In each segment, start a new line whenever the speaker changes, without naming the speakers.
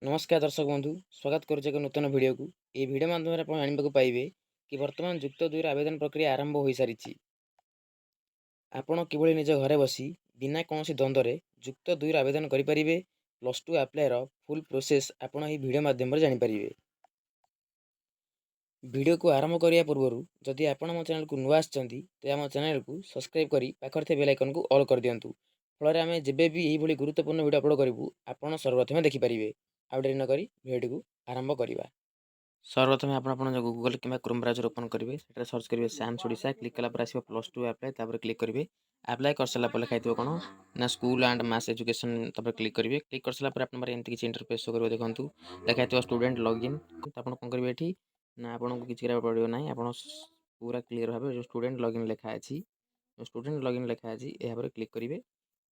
नमस्कार दर्शक बंधु स्वागत करुचे एक नूतन भिडियो को ये भिडियो माध्यम आप जानवाक पाइबे कि वर्तमान जुक्त दुई आवेदन प्रक्रिया आरंभ हो सारी आपण किभली निज घरे बसी बिना कौन द्वंद्व जुक्त दुई आवेदन करेंगे +2 आप्लायर फुल प्रोसेस आपण ये भिडियो माध्यम जानीपारे। भिडियो को आरंभ करने पूर्व जदि आपण मो चैनल को नुआ आछंती तो आम चैनल को सब्सक्राइब करी पाखर थे बेल आइकन को ऑल कर दिंतु फल आम जब भी यही गुरुत्वपूर्ण भिडियो अपलोड करूँ आपड़ सर्वप्रथम देखिपारे। आउ डेरी नक भिडियो को आरंभ करवा। सर्वप्रथम आप गूगल कि क्रोम ब्राउजर ओपन करेंगे से सर्च करेंगे साम्स ओडिशा क्लिक कलापर आस +2 आप्लाय तापर क्लिक करेंगे आप्लाय कर सारा लिखाई कौन ना स्कूल एंड मास एजुकेशन तब क्लिक करेंगे क्लिक कर सारा एमती किसी इंटरफेस शो करेंगे देखो लिखाई स्टूडेंट लॉगिन तो आप कौन करेंगे ये ना आपको किसी कराया पड़ो ना आप पूरा क्लीयर भाव जो स्टूडेंट लॉगिन लिखा अच्छी जो स्टूडेंट लॉगिन लिखा अच्छी यहाँ क्लिक करेंगे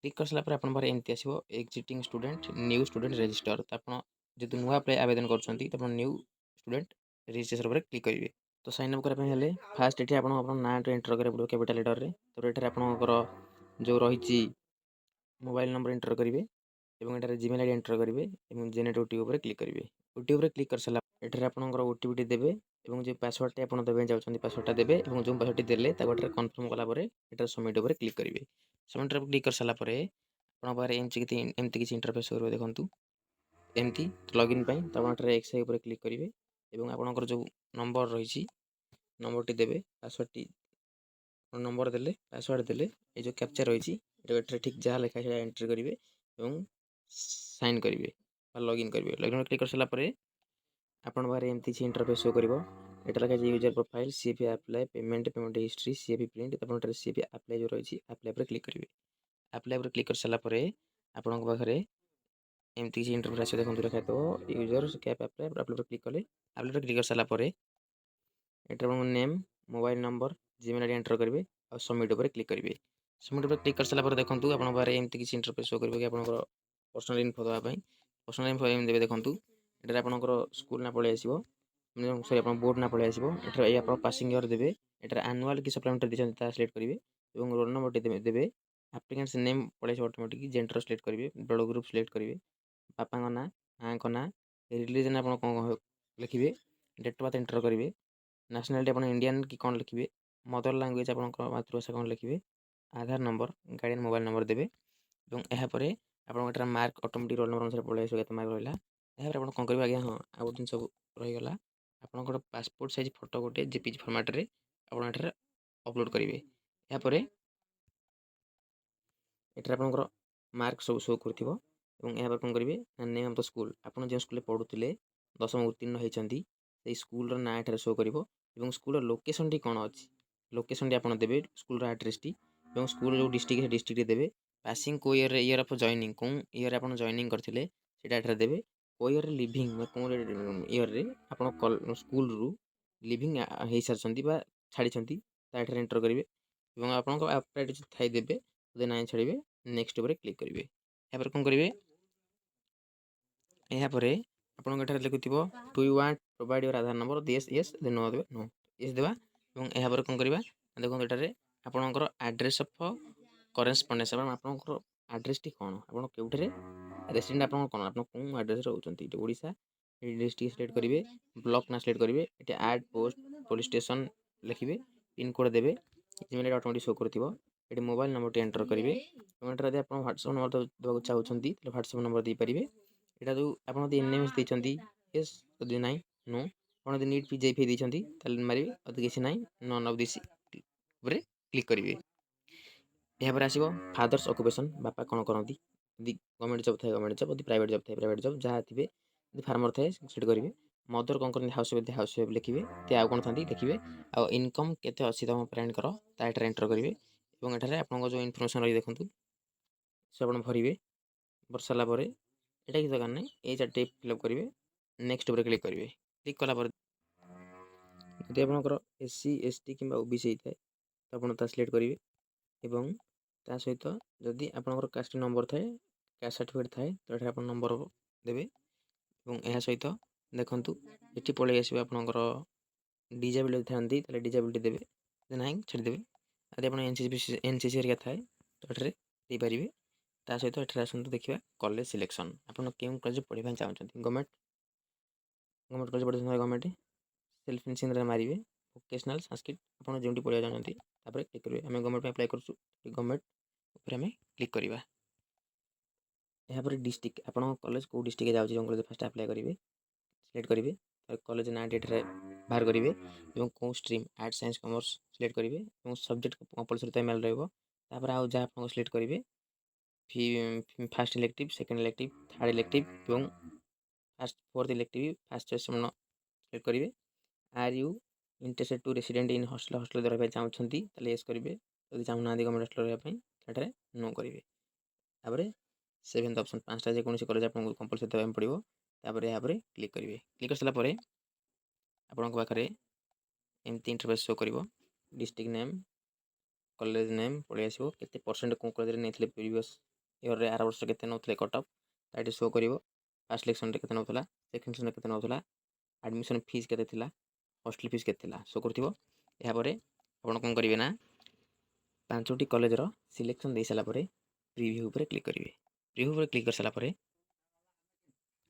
क्लिक कर सारा आप एमती आसो एक्जिटिंग स्टूडेंट न्यू स्टूडेंट रजिस्टर तो आप जो नुआ अप्लाई आवेदन कर न्यू स्टूडेंट रजिस्ट्रेशन पर क्लिक करेंगे। तो साइन अप करने फास्ट ये आप ना एंटर करेंगे पड़ो कैपिटल लेटर में तो ये आपंकर जो रही मोबाइल नंबर एंटर करेंगे और जीमेल आईडी एंटर करेंगे और जेनेट ओटीपी पर क्लिक करेंगे। ओटीपी पर क्लिक कर सारा ये आपंकर ओटीपी देवे और जो पासवर्ड आप देवे चाहते पासवर्डटा देवे और जो पासवर्ड देले कन्फर्म कलापर ये सबमिट पर क्लिक करेंगे। सबमिट पर क्लिक कर सारापर आप एमती किसी इंटरफेस करेंगे देखूँ एमती लॉगिन तो आप एक्स पर क्लिक करेंगे और आपंकर जो नंबर रही नंबर टी देवे पासवर्ड टी नंबर देले पासवर्ड देले ये जो कैप्चा रही ठीक जहाँ लिखा है एंट्री करेंगे और साइन करेंगे लॉगिन करेंगे। लॉगिन क्लिक कर सारापर आपन बारे एमती इंटरफेस शो कर ये लिखा user profile CFA apply payment history CFA print तो सीएफए अप्लाई जो रही अप्लाई पर क्लिक करेंगे। अप्लाई पर क्लिक कर सारापर आपण पाखे एमती किसी इंटरफेस देखो लिखा तो यूजर कैप अप्लाई पर क्लिक कले अप्लाई पर क्लिक कर सारापर ये name mobile number Gmail ID enter करेंगे और सबमिट पर क्लिक करेंगे। सबमिट पर क्लिक कर सारापर देखो आप बारे एमती किसी इंटरफेस शो करेंगे कि आपंकर पर्सनल इनफो देवाई पर्सनल इनफो देवे देखो ये आपंकर स्कूल ना पलि आसो सॉरी आप बोर्ड ना पलि आसो ये आप पासिंग ईयर देवे ये आनुआल कि सप्लीमेंटारी देखते सिलेक्ट करेंगे और रोल नंबर देवे एप्लिकेंट्स नेम पलि ऑटोमेटिक जेंडर सिलेक्ट करेंगे ब्लड ग्रुप सिलेक्ट करेंगे बापा ना माँ ना रिलीजन आप कौन लिखिए डेट ऑफ बर्थ एंटर करेंगे नेशनलिटी आप इंडियन कि कौन लिखिए मदर लैंग्वेज आप मातृभाषा कौन लिखिए आधार नंबर गार्डियन मोबाइल नंबर देवे और यापर आप मार्क ऑटोमेटिक रोल नंबर अनुसार पलि आस के मार्क रहा यहाँ आप कौन करेंगे आज्ञा हाँ आउ जिन सब रहीगला आपंकर पासपोर्ट साइज फोटो गोटे जेपीजी फॉर्मेट आप अपलोड करेंगे। यापर ये आपंकर मार्क सब शो कर यहाँ कौन करेंगे नेम ऑफ द स्कूल आप जो स्कूल पढ़ुते 10वीं उत्तीर्ण होती स्कूल ना ये शो कर स्कूल लोकेशन टी कौन अच्छी लोकेशन टी आप देवे स्कूल एड्रेस टी स्कूल जो डिस्ट्रिक्ट डिस्ट्रिक्ट देवे पासिंग को ईयर ऑफ जॉइनिंग कौन ईयर आप जॉइनिंग करते से देवे को ईयर लिविंग कौन ईयर आप स्कूल रू लिविंग हो सारी छाड़ी एंटर करेंगे और आप थाई देवे ना छाड़े नेक्स्ट पर क्लिक करेंगे। यहाँ कौन करेंगे यापर आपड़ लिखुव do you want provide your Aadhaar number yes yes no देवे नो येस देवा और यहाँ कौन करवा देखो ये आपंकर एड्रेस ऑफ करेस्पंडेंस आपंकर एड्रेस टी कौन आप कौटे रेसिडेंट आप कौन आप कौन एड्रेस रोचे ओडिशा डिस्ट्रिक्ट सिलेक्ट करेंगे ब्लॉक ना सिलेक्ट करेंगे ये आड पोस्ट पुलिस स्टेशन लिखिए पिन कोड देवे जीमेल ऑटोमेटिक शो कर मोबाइल नंबर टी एंटर करेंगे और आप व्हाट्सएप नंबर देवाक चाहते व्हाट्सएप नंबर दे पारे यहाँ जो आप एनएमएस देते येस जदि ना नो आप नीट पीजे फी देते मारे किसी ना नन ऑफ दिस क्लिक करेंगे। यहाँ पर आसो फादर्स ऑक्युपेशन बापा कौन करती गवर्नमेंट जॉब थे गवर्नमेंट जॉब प्राइवेट जॉब थे प्राइवेट जॉब जहाँ थे फार्मर थे सेट करेंगे मदर कौन करते हाउस वाइफ लिखिए ते आउ कौन था लिखिए आ इनकम केते अच्छी तुम पेरेंटर तार एंटर करेंगे और ये आप जो इनफर्मेशन रही देखूँ से आप भरवे भर सारापर यहाँ किसी दरकार नहीं ये चार्टे फिलअप करेंगे नेक्स्ट पर क्लिक करेंगे क्लिक कलापर यदि आपंकर एससी एसटी कि ओबीसी होता है तो आप सिलेक्ट करेंगे एवं ता सहित जदि आपंकर कास्ट नंबर थाए कास्ट सर्टिफिकेट थाए तो ये आप नंबर देवे और यह सहित देखूँ ये पलि आस आपंकर डिजेबिलिटी था डिजेबिलिटी देवे ना छाड़देवे यदि आप एनसीसी हरिका थाए तो ये पारे ତା ସହିତ ଏଠାରେ ଆସନ୍ତୁ ଦେଖିବା କଲେଜ ସିଲେକ୍ସନ୍। ଆପଣ କେଉଁ କଲେଜ ପଢ଼ିବା ପାଇଁ ଚାହୁଁଛନ୍ତି? ଗଭର୍ଣ୍ଣମେଣ୍ଟ କଲେଜ ପଢ଼ିଛନ୍ତି ଗଭର୍ଣ୍ଣମେଣ୍ଟ ସେଲ୍ଫ ଫିନିସିଂରେ ମାରିବେ ଭୋକେସନାଲ୍ ସାଂସ୍କ୍ରିଟ ଆପଣ ଯେଉଁଠି ପଢ଼ିବାକୁ ଚାହୁଁଛନ୍ତି ତାପରେ କ୍ଲିକ୍ କରିବେ। ଆମେ ଗଭର୍ଣ୍ଣମେଣ୍ଟ ପାଇଁ ଆପ୍ଲାଏ କରୁଛୁ, ଗଭର୍ଣ୍ଣମେଣ୍ଟ ଉପରେ ଆମେ କ୍ଲିକ୍ କରିବା। ଏହାପରେ ଡିଷ୍ଟ୍ରିକ୍ଟ ଆପଣଙ୍କ କଲେଜ କେଉଁ ଡିଷ୍ଟ୍ରିକ୍ଟରେ ଯାଉଛି ଯେଉଁ କଲେଜ ଫାଷ୍ଟ ଆପ୍ଲାଏ କରିବେ ସିଲେକ୍ଟ କରିବେ। କଲେଜ ନାଁଟି ଏଠାରେ ବାହାର କରିବେ ଏବଂ କେଉଁ stream art science commerce select କରିବେ ଏବଂ ସବଜେକ୍ଟ କମ୍ପଲସରି ତାମିଲ ରହିବ। ତାପରେ ଆଉ ଯାହା ଆପଣ ସିଲେକ୍ଟ କରିବେ first elective, second elective, third elective ଏବଂ fourth elective first choice select କରିବେ। Are you interested to resident in hostel ରହିବା ପାଇଁ ଚାହୁଁଛନ୍ତି ତାହେଲେ ୟେସ୍ କରିବେ। ଯଦି ଚାହୁଁନାହାନ୍ତି ଗଭର୍ଣ୍ଣମେଣ୍ଟ ହଷ୍ଟେଲ ରହିବା ପାଇଁ ସେଠାରେ ନୋ କରିବେ। ତାପରେ ସେଭେନ୍ଥ ଅପସନ୍ 5ଟା ଯେକୌଣସି କଲେଜ ଆପଣଙ୍କୁ କମ୍ପଲସରି ଦେବା ପାଇଁ ପଡ଼ିବ। ତାପରେ ଏହାପରେ କ୍ଲିକ୍ କରିବେ। କ୍ଲିକ୍ କରିସାରିଲା ପରେ ଆପଣଙ୍କ ପାଖରେ ଏମିତି ଇଣ୍ଟରଫେସ୍ ଶୋ କରିବ। ଡିଷ୍ଟ୍ରିକ୍ଟ ନେମ୍, କଲେଜ ନେମ୍ ପଳେଇ ଆସିବ। କେତେ ପରସେଣ୍ଟ କେଉଁ କଲେଜରେ ନେଇଥିଲେ ପ୍ରିଭିୟସ୍ ଇୟର୍ରେ ଆର ବର୍ଷ କେତେ ନେଉଥିଲେ କଟ୍ ଅଫ୍ ଏଠି ଶୋ କରିବ। ଫାର୍ଷ୍ଟ ସିଲେକ୍ସନ୍ରେ କେତେ ନେଉଥିଲା, ସେକେଣ୍ଡ ସିଲେକ୍ସନ୍ରେ କେତେ ନେଉଥିଲା, ଆଡ଼ମିସନ୍ ଫିସ୍ କେତେ ଥିଲା, ହଷ୍ଟେଲ ଫିସ୍ କେତେ ଥିଲା ଶୋ କରୁଥିବ। ଏହାପରେ ଆପଣ କ'ଣ କରିବେ ନା 5ଟି କଲେଜର ସିଲେକ୍ସନ୍ ଦେଇସାରିଲା ପରେ ପ୍ରିଭ୍ୟୁ ଉପରେ କ୍ଲିକ୍ କରିବେ। ପ୍ରିଭ୍ୟୁ ଉପରେ କ୍ଲିକ୍ କରିସାରିଲା ପରେ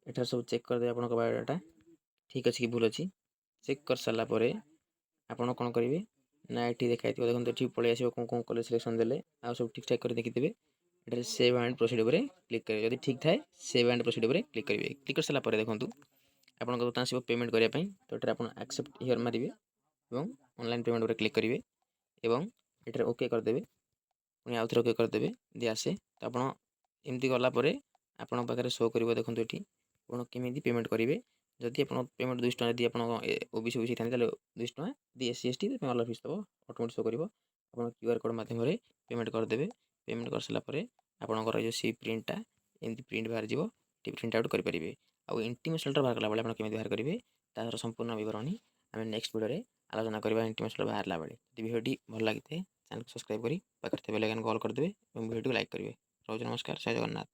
ଏଠାରେ ସବୁ ଚେକ୍ କରିଦେବେ ଆପଣଙ୍କ ବାୟୋଡାଟା ଠିକ୍ ଅଛି କି ଭୁଲ ଅଛି। ଚେକ୍ କରିସାରିଲା ପରେ ଆପଣ କ'ଣ କରିବେ ନା ଏଠି ଦେଖାଇଥିବ ଦେଖନ୍ତୁ ଏଠି ପଳେଇ ଆସିବ କେଉଁ କଲେଜ ସିଲେକ୍ସନ୍ ଦେଲେ ଆଉ ସବୁ ଠିକ୍ ଠାକ୍ କରି ଦେଖିଥିବେ। ଏଠାରେ ସେଭ୍ ଆଣ୍ଡ ପ୍ରୋସିଡ୍ ଉପରେ କ୍ଲିକ୍ କରିବେ। ଯଦି ଠିକ୍ ଥାଏ ସେଭ୍ ଆଣ୍ଡ ପ୍ରୋସିଡ୍ ଉପରେ କ୍ଲିକ୍ କରିବେ। କ୍ଲିକ୍ କରିସାରିଲା ପରେ ଦେଖନ୍ତୁ ଆପଣଙ୍କ ବର୍ତ୍ତମାନ ଆସିବ ପେମେଣ୍ଟ କରିବା ପାଇଁ। ତ ଏଠାରେ ଆପଣ ଆକ୍ସେପ୍ଟ ହିୟର୍ ମାରିବେ ଏବଂ ଅନଲାଇନ୍ ପେମେଣ୍ଟ ଉପରେ କ୍ଲିକ୍ କରିବେ ଏବଂ ଏଠାରେ ଓକେ କରିଦେବେ। ପୁଣି ଆଉଥରେ ଓକେ କରିଦେବେ ଯଦି ଆସେ। ତ ଆପଣ ଏମିତି ଗଲା ପରେ ଆପଣଙ୍କ ପାଖରେ ଶୋ କରିବ ଦେଖନ୍ତୁ ଏଠି ଆପଣ କେମିତି ପେମେଣ୍ଟ କରିବେ। ଯଦି ଆପଣ ପେମେଣ୍ଟ 200 ଟଙ୍କା ଯଦି ଆପଣ ଓବିସି ହେଇଥାନ୍ତି ତାହେଲେ 200 ଟଙ୍କା, ଯଦି SC ST ପାଇଁ ଅଲଗା ଫିସ୍ ଦେବ ଅଟୋମେଟିକ୍ ଶୋ କରିବ। ଆପଣ QR କୋଡ଼ ମାଧ୍ୟମରେ ପେମେଣ୍ଟ କରିଦେବେ। ପେମେଣ୍ଟ କରିସାରିଲା ପରେ ଆପଣଙ୍କର ଯେଉଁ ସି ପ୍ରିଣ୍ଟଟା ଏମିତି ପ୍ରିଣ୍ଟ ବାହାରିଯିବ। ଏଠି ପ୍ରିଣ୍ଟ ଆଉଟ୍ କରିପାରିବେ। ଆଉ ଇଣ୍ଟିମେଟ୍ ଲେଟର୍ ବାହାର କଲା ବେଳେ ଆପଣ କେମିତି ବାହାର କରିବେ ତାର ସମ୍ପୂର୍ଣ୍ଣ ବିବରଣୀ ଆମେ ନେକ୍ସଟ ଭିଡ଼ିଓରେ ଆଲୋଚନା କରିବା। ଇଣ୍ଟିମେଟ୍ ଲେଟର୍ ବାହାରିଲା ବେଳେ ଯଦି ଭିଡ଼ିଓଟି ଭଲ ଲାଗିଥାଏ ଚ୍ୟାନେଲକୁ ସବସ୍କ୍ରାଇବ୍ କରି ପାଖରେ ଥିବା ବେଲ୍ ଆଇକନ୍କୁ ଅଲ୍ କରିଦେବେ ଏବଂ ଭିଡ଼ିଓଟିକୁ ଲାଇକ୍ କରିବେ। ରହୁଛି, ନମସ୍କାର, ଜୟ ଜଗନ୍ନାଥ।